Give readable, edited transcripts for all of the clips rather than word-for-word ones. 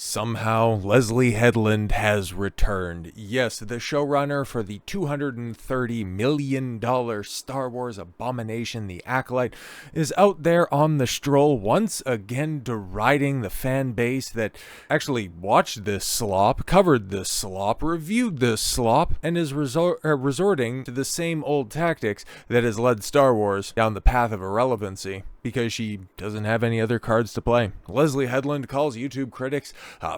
Somehow, Leslye Headland has returned. Yes, the showrunner for the $230 million Star Wars abomination, The Acolyte, is out there on the stroll once again deriding the fan base that actually watched this slop, covered this slop, reviewed this slop, and is resorting to the same old tactics that has led Star Wars down the path of irrelevancy, because she doesn't have any other cards to play. Leslye Headland calls YouTube critics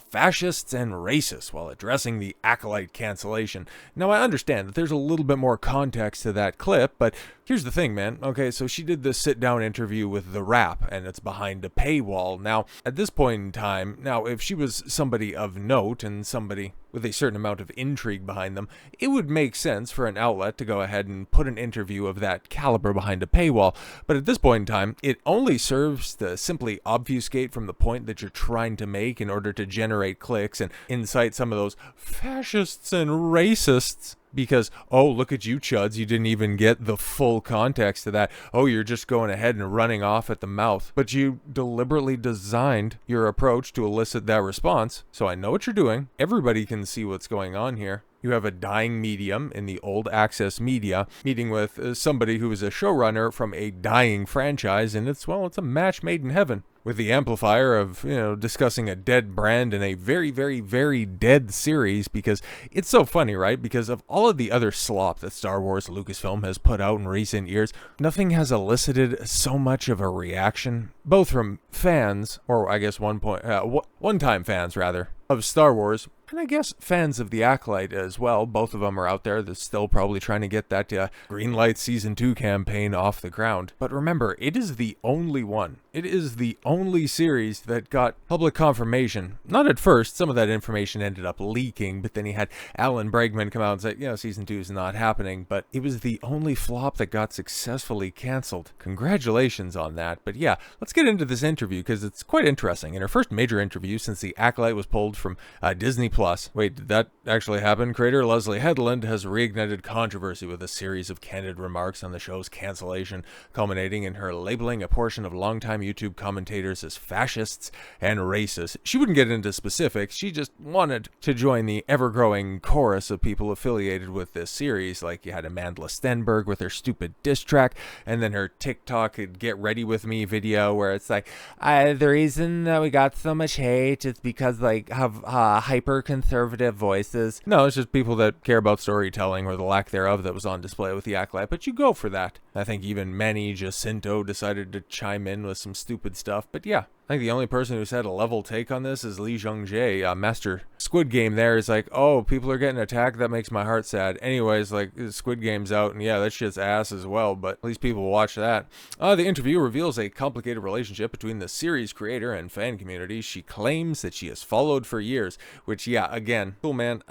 fascists and racists while addressing the Acolyte cancellation. Now, I understand that there's a little bit more context to that clip, but here's the thing, man. Okay, so she did this sit-down interview with The Wrap, and it's behind a paywall. Now, at this point in time, if she was somebody of note and somebody with a certain amount of intrigue behind them, it would make sense for an outlet to go ahead and put an interview of that caliber behind a paywall. But at this point in time, it only serves to simply obfuscate from the point that you're trying to make in order to generate clicks and incite some of those fascists and racists. Because, oh, look at you chuds, you didn't even get the full context of that. Oh, you're just going ahead and running off at the mouth. But you deliberately designed your approach to elicit that response. So I know what you're doing. Everybody can see what's going on here. You have a dying medium in the old access media meeting with somebody who is a showrunner from a dying franchise, and it's a match made in heaven. With the amplifier of, discussing a dead brand in a very, very, very dead series, because it's so funny, right? Because of all of the other slop that Star Wars Lucasfilm has put out in recent years, nothing has elicited so much of a reaction, both from fans, or I guess one-time fans, rather, of Star Wars, and I guess fans of The Acolyte as well. Both of them are out there. They're still probably trying to get that Greenlight Season 2 campaign off the ground. But remember, it is the only one. It is the only series that got public confirmation. Not at first. Some of that information ended up leaking, but then he had Alan Bregman come out and say, Season 2 is not happening. But it was the only flop that got successfully canceled. Congratulations on that. But yeah, let's get into this interview because it's quite interesting. In her first major interview since The Acolyte was pulled from Disney+. Wait, did that actually happen? Creator Leslye Headland has reignited controversy with a series of candid remarks on the show's cancellation, culminating in her labeling a portion of longtime YouTube commentators as fascists and racist. She wouldn't get into specifics, she just wanted to join the ever-growing chorus of people affiliated with this series, like you had Amandla Stenberg with her stupid diss track, and then her TikTok Get Ready With Me video where it's like, the reason that we got so much hate is because have hyper-conservative voices. No, it's just people that care about storytelling or the lack thereof that was on display with The Acolyte, but you go for that. I think even Manny, Jacinto decided to chime in with some stupid stuff, but yeah. I think the only person who's had a level take on this is Lee Jung-jae, Master Squid Game there is like, oh, people are getting attacked, that makes my heart sad. Anyways, Squid Game's out, and yeah, that shit's ass as well, but at least people watch that. The interview reveals a complicated relationship between the series creator and fan community she claims that she has followed for years, which, yeah, again, cool, man.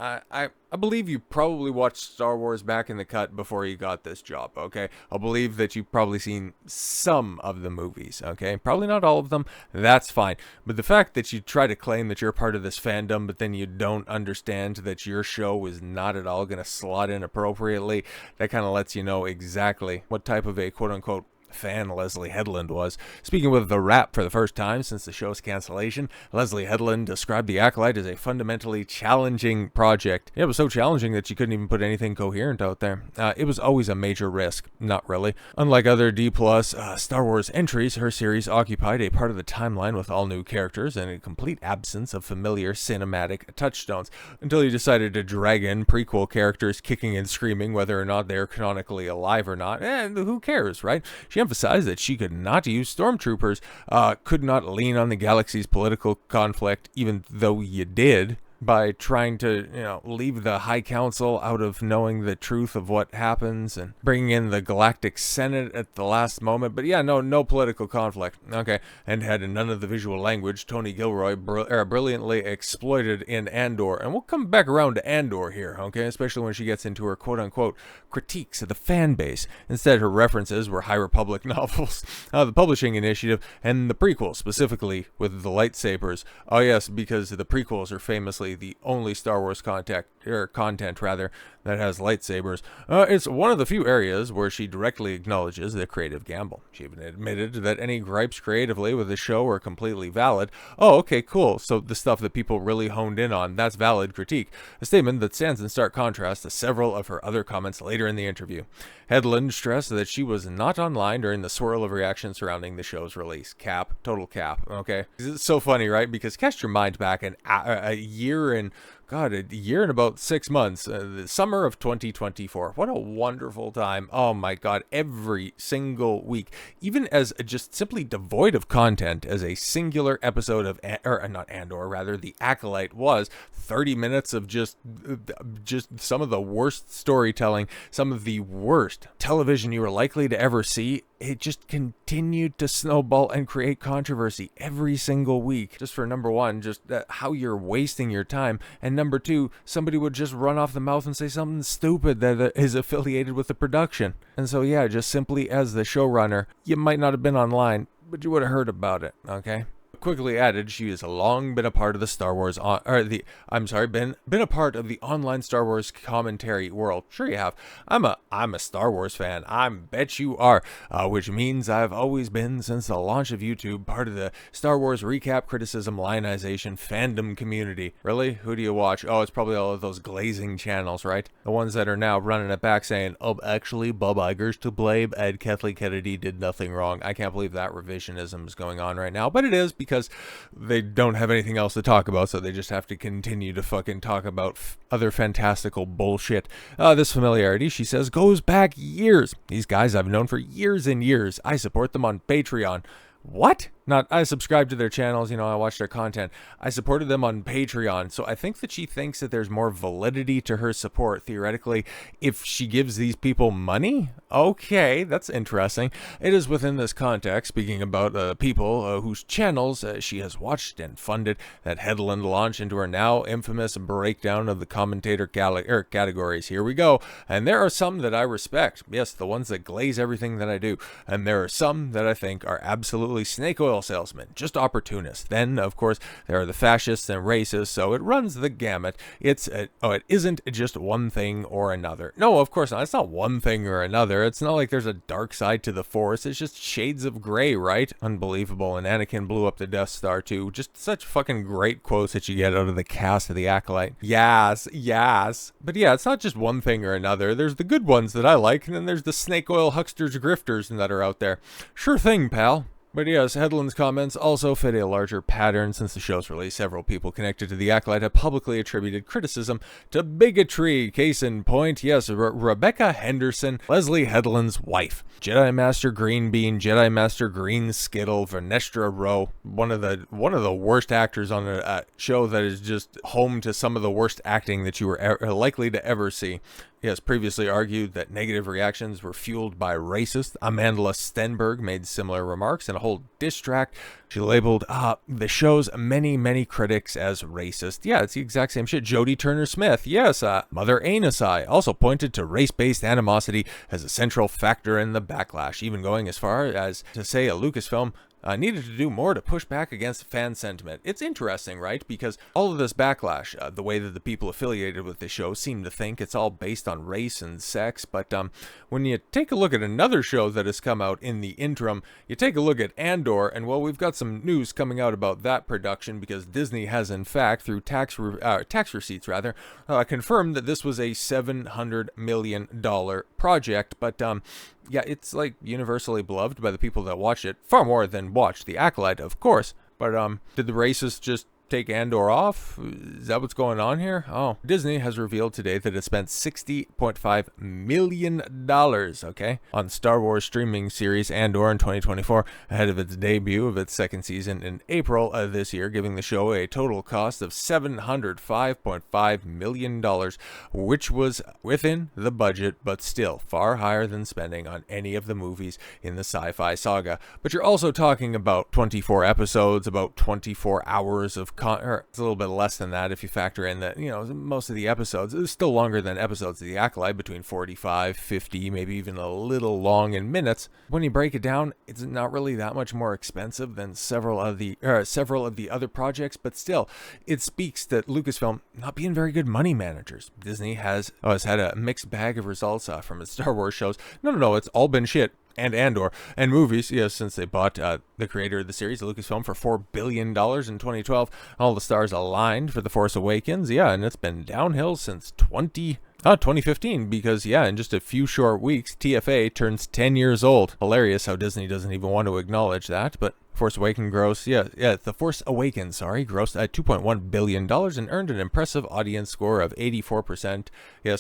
I believe you probably watched Star Wars back in the cut before you got this job, okay? I'll believe that you've probably seen some of the movies, okay? Probably not all of them, that's fine. But the fact that you try to claim that you're part of this fandom, but then you don't understand that your show is not at all going to slot in appropriately, that kind of lets you know exactly what type of a quote-unquote fan Leslye Headland was. Speaking with The Wrap for the first time since the show's cancellation, Leslye Headland described The Acolyte as a fundamentally challenging project. It was so challenging that she couldn't even put anything coherent out there. It was always a major risk. Not really. Unlike other D+ Star Wars entries, her series occupied a part of the timeline with all new characters and a complete absence of familiar cinematic touchstones, until you decided to drag in prequel characters kicking and screaming whether or not they're canonically alive or not. Who cares, right? She emphasized that she could not use stormtroopers, could not lean on the galaxy's political conflict, even though you did, by trying to, leave the High Council out of knowing the truth of what happens and bringing in the Galactic Senate at the last moment. But yeah, no political conflict. Okay. And had none of the visual language Tony Gilroy brilliantly exploited in Andor. And we'll come back around to Andor here, okay? Especially when she gets into her quote-unquote critiques of the fan base. Instead, her references were High Republic novels, the Publishing Initiative, and the prequels, specifically with the lightsabers. Oh yes, because the prequels are famously actually the only Star Wars content rather that has lightsabers. It's one of the few areas where she directly acknowledges the creative gamble. She even admitted that any gripes creatively with the show are completely valid. Oh, okay, cool. So the stuff that people really honed in on, that's valid critique. A statement that stands in stark contrast to several of her other comments later in the interview. Headland stressed that she was not online during the swirl of reaction surrounding the show's release. Cap. Total cap. Okay. It's so funny, right? Because cast your mind back a year and a year and about 6 months, the summer of 2024. What a wonderful time. Oh my God, every single week, even as just simply devoid of content as a singular episode of, not Andor, rather, the Acolyte was, 30 minutes of just some of the worst storytelling, some of the worst television you were likely to ever see. It just continued to snowball and create controversy every single week. Just for number one, just how you're wasting your time. And number two, somebody would just run off the mouth and say something stupid that is affiliated with the production. And so yeah, just simply as the showrunner, you might not have been online, but you would have heard about it, okay? Quickly added, she has long been a part of the Star Wars, been a part of the online Star Wars commentary world. Sure you have. I'm a Star Wars fan. I bet you are, which means I've always been, since the launch of YouTube, part of the Star Wars recap, criticism, lionization, fandom community. Really? Who do you watch? Oh, it's probably all of those glazing channels, right? The ones that are now running it back saying, oh, actually, Bob Iger's to blame and Kathleen Kennedy did nothing wrong. I can't believe that revisionism is going on right now, but it is, because they don't have anything else to talk about, so they just have to continue to fucking talk about other fantastical bullshit. This familiarity, she says, goes back years. These guys I've known for years and years. I support them on Patreon. What? Not, I subscribe to their channels, I watch their content. I supported them on Patreon, so I think that she thinks that there's more validity to her support, theoretically, if she gives these people money? Okay, that's interesting. It is within this context, speaking about people whose channels she has watched and funded, that Headland launched into her now infamous breakdown of the commentator categories. Here we go. And there are some that I respect. Yes, the ones that glaze everything that I do. And there are some that I think are absolutely snake oil salesmen, just opportunists. Then, of course, there are the fascists and racists, so it runs the gamut. It isn't just one thing or another. No, of course not. It's not one thing or another. It's not like there's a dark side to the Force. It's just shades of gray, right? Unbelievable. And Anakin blew up the Death Star, too. Just such fucking great quotes that you get out of the cast of the Acolyte. Yes. But yeah, it's not just one thing or another. There's the good ones that I like, and then there's the snake oil hucksters grifters that are out there. Sure thing, pal. But yes, Headland's comments also fit a larger pattern. Since the show's release, several people connected to the Acolyte have publicly attributed criticism to bigotry. Case in point, yes, Rebecca Henderson, Leslye Headland's wife. Jedi Master Green Bean, Jedi Master Green Skittle, Vernestra Rowe, one of the worst actors on a show that is just home to some of the worst acting that you were likely to ever see. He has previously argued that negative reactions were fueled by racists. Amandla Stenberg made similar remarks in a whole diss track. She labeled the show's many critics as racist. Yeah, it's the exact same shit. Jodie Turner-Smith, yes, Mother Anusai, also pointed to race-based animosity as a central factor in the backlash, even going as far as to say a Lucasfilm needed to do more to push back against fan sentiment. It's interesting, right? Because all of this backlash, the way that the people affiliated with the show seem to think it's all based on race and sex, but when you take a look at another show that has come out in the interim, you take a look at Andor, and well, we've got some news coming out about that production, because Disney has in fact, through tax receipts rather, confirmed that this was a $700 million project, but yeah, it's like universally beloved by the people that watch it, far more than watch The Acolyte, of course. But did the racists just take Andor off? Is that what's going on here? Oh, Disney has revealed today that it spent $60.5 million, okay, on Star Wars streaming series Andor in 2024, ahead of its debut of its second season in April of this year, giving the show a total cost of $705.5 million, which was within the budget, but still far higher than spending on any of the movies in the sci-fi saga. But you're also talking about 24 episodes, about 24 hours of or it's a little bit less than that if you factor in that, most of the episodes, it's still longer than episodes of The Acolyte, between 45, 50, maybe even a little long in minutes. When you break it down, it's not really that much more expensive than several of the other projects, but still, it speaks that Lucasfilm not being very good money managers. Disney has had a mixed bag of results from its Star Wars shows. No, it's all been shit. And Andor and movies, since they bought the creator of the series, Lucasfilm, for $4 billion in 2012. All the stars aligned for The Force Awakens, and it's been downhill since 2015, because, in just a few short weeks, TFA turns 10 years old. Hilarious how Disney doesn't even want to acknowledge that, but The Force Awakens grossed at $2.1 billion and earned an impressive audience score of 84%,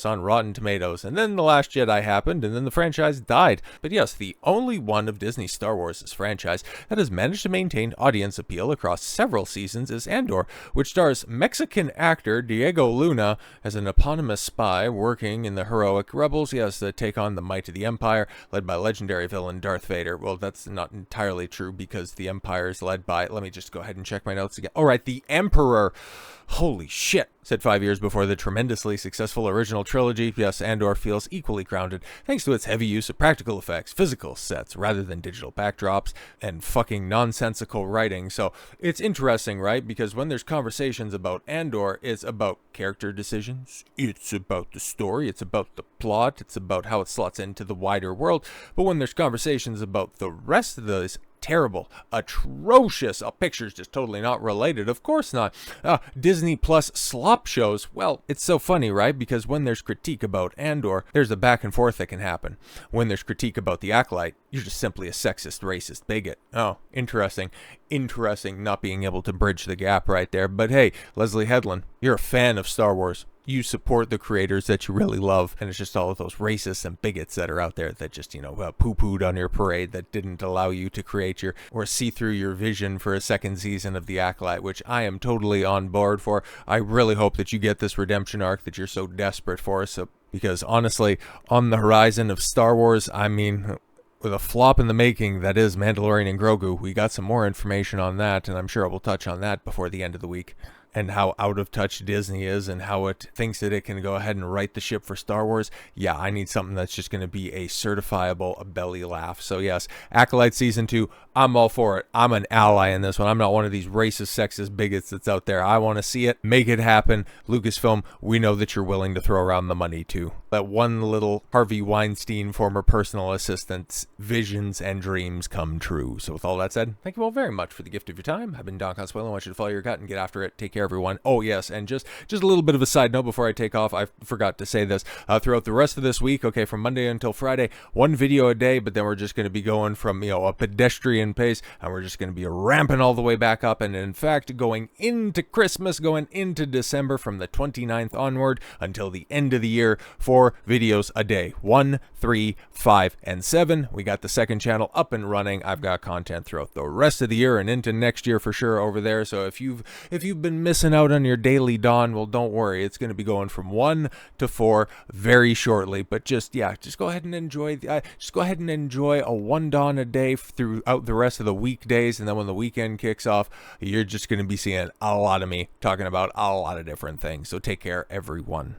on Rotten Tomatoes. And then The Last Jedi happened, and then the franchise died. But yes, the only one of Disney's Star Wars' franchise that has managed to maintain audience appeal across several seasons is Andor, which stars Mexican actor Diego Luna as an eponymous spy working in the heroic rebels, that take on the might of the Empire, led by legendary villain Darth Vader. Well, that's not entirely true, because the Empire is led by, let me just go ahead and check my notes again. All right, the Emperor. Holy shit. Set 5 years before the tremendously successful original trilogy, Andor feels equally grounded thanks to its heavy use of practical effects, physical sets, rather than digital backdrops, and fucking nonsensical writing. So it's interesting, right? Because when there's conversations about Andor, it's about character decisions, it's about the story, it's about the plot, it's about how it slots into the wider world. But when there's conversations about the rest of those terrible, atrocious pictures, just totally not related, of course not, Disney Plus slop shows, well, it's so funny, right? Because when there's critique about Andor, there's a back and forth that can happen. When there's critique about The Acolyte, you're just simply a sexist, racist bigot. Oh, interesting not being able to bridge the gap right there. But hey, Leslye Headland, you're a fan of Star Wars. You support the creators that you really love, and it's just all of those racists and bigots that are out there that just, poo-pooed on your parade, that didn't allow you to create or see through your vision for a second season of The Acolyte, which I am totally on board for. I really hope that you get this redemption arc that you're so desperate for, because honestly, on the horizon of Star Wars, with a flop in the making that is Mandalorian and Grogu, we got some more information on that, and I'm sure I will touch on that before the end of the week. And how out of touch Disney is, and how it thinks that it can go ahead and right the ship for Star Wars. I need something that's just going to be a certifiable belly laugh. So yes, Acolyte Season 2, I'm all for it. I'm an ally in this one. I'm not one of these racist, sexist bigots that's out there. I want to see it. Make it happen. Lucasfilm, we know that you're willing to throw around the money too. That one little Harvey Weinstein, former personal assistant's visions and dreams come true. So with all that said, thank you all very much for the gift of your time. I've been Don Consuelo. I want you to follow your gut and get after it. Take care, everyone. Oh yes, and just a little bit of a side note before I take off, I forgot to say this. Throughout the rest of this week, from Monday until Friday, one video a day, but then we're just going to be going from a pedestrian pace, and we're just going to be ramping all the way back up, and in fact going into Christmas, going into December, from the 29th onward until the end of the year, 4 videos a day, 1, 3, 5, and 7. We got the second channel up and running. I've got content throughout the rest of the year and into next year for sure over there. So if you've been missing out on your daily dawn, well, don't worry. It's going to be going from 1 to 4 very shortly. But just go ahead and enjoy. Go ahead and enjoy a 1 dawn a day throughout the rest of the weekdays, and then when the weekend kicks off, you're just going to be seeing a lot of me talking about a lot of different things. So take care, everyone.